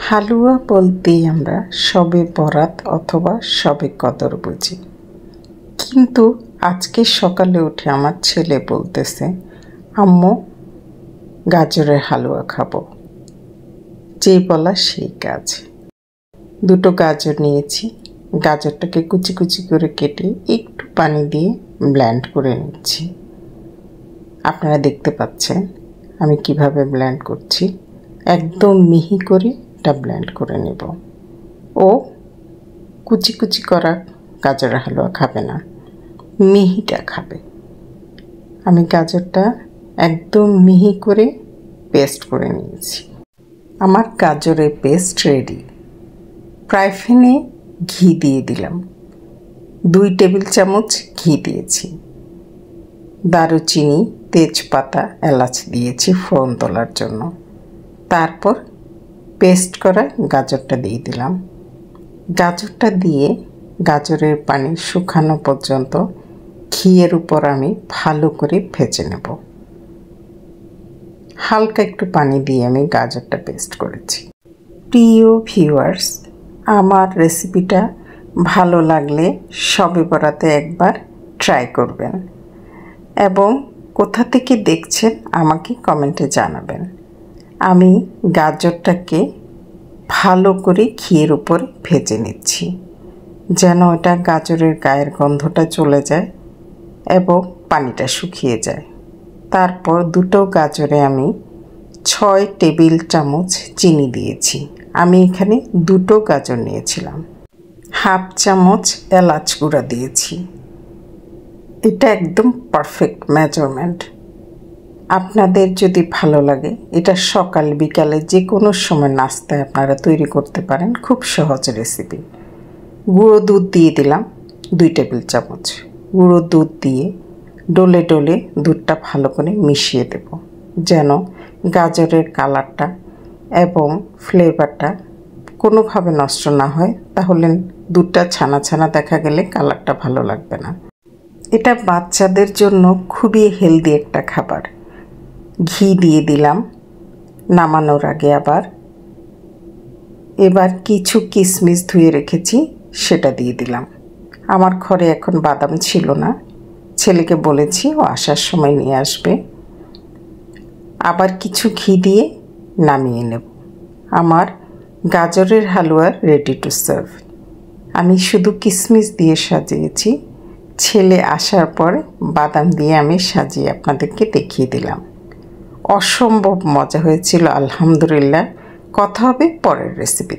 হালুয়া বলতেই আমরা শবে বরাত অথবা শবে কদর বুঝি, কিন্তু আজকে সকালে উঠে আমার ছেলে বলতেছে, আম্মু গাজরের হালুয়া খাবো। যেই বলা সেই কাজ। দুটো গাজর নিয়েছি, গাজরটাকে কুচি কুচি করে কেটে একটু পানি দিয়ে ব্লেন্ড করে নিচ্ছি। আপনারা দেখতে পাচ্ছেন আমি কিভাবে ব্লেন্ড করছি। একদম মিহি করে এটা ব্লেন্ড করে নেব। ও কুচি কুচি করা গাজরের হালুয়া খাবে না, মিহিটা খাবে। আমি গাজরটা একদম মিহি করে পেস্ট করে নিয়েছি। আমার গাজরের পেস্ট রেডি। ফ্রাই প্যানে ঘি দিয়ে দিলাম, 2 টেবিল চামচ ঘি দিয়েছি। দারুচিনি, তেজপাতা, এলাচ দিয়েছি ফোড়ন তোলার জন্য। তারপর পেস্ট করা গাজরটা দিয়ে দিলাম। গাজরটা দিয়ে গাজরের পানি শুকানো পর্যন্ত ঘিয়ের উপর আমি ভালো করে ভেজে নেব। হালকা একটু পানি দিয়ে আমি গাজরটা পেস্ট করেছি। প্রিয় ভিউয়ার্স, আমার রেসিপিটা ভালো লাগলে শবে বরাতে একবার ট্রাই করবেন এবং কোথা থেকে দেখছেন আমাকে কমেন্টে জানাবেন। আমি গাজরটাকে ভালো করে ঘিয়ের উপর ভেজে নিচ্ছি, যেন এটা গাজরের গায়ের গন্ধটা চলে যায় এবং পানিটা শুকিয়ে যায়। তারপর দুটো গাজরে আমি 6 টেবিল চামচ চিনি দিয়েছি। আমি এখানে দুটো গাজর নিয়েছিলাম। হাফ চামচ এলাচ গুঁড়া দিয়েছি। এটা একদম পারফেক্ট মেজারমেন্ট। আপনাদের যদি ভালো লাগে, এটা সকাল বিকালে যে কোনো সময় নাস্তায় আপনারা তৈরি করতে পারেন। খুব সহজ রেসিপি। গুঁড়ো দুধ দিয়ে দিলাম 2 টেবিল চামচ। গুঁড়ো দুধ দিয়ে ডলে ডলে দুধটা ভালো করে মিশিয়ে দেব, যেন গাজরের কালারটা এবং ফ্লেভারটা কোনোভাবে নষ্ট না হয়। তাহলে দুধটা ছানা ছানা দেখা গেলে কালারটা ভালো লাগবে না। এটা বাচ্চাদের জন্য খুবই হেলদি একটা খাবার। ঘি দিয়ে দিলাম নামানোর আগে। এবার কিছু কিশমিশ ধুয়ে রেখেছি, সেটা দিয়ে দিলাম। আমার ঘরে এখন বাদাম ছিল না, ছেলেকে বলেছি ও আসার সময় নিয়ে আসবে। আবার কিছু ঘি দিয়ে নামিয়ে নেব। আমার গাজরের হালুয়া রেডি টু সার্ভ। আমি শুধু কিশমিশ দিয়ে সাজিয়েছি। ছেলে আসার পর বাদাম দিয়ে আমি সাজিয়ে আপনাদেরকে দেখিয়ে দিলাম। অসম্ভব মজা হয়েছিল, আলহামদুলিল্লাহ। কথা হবে পরের রেসিপি।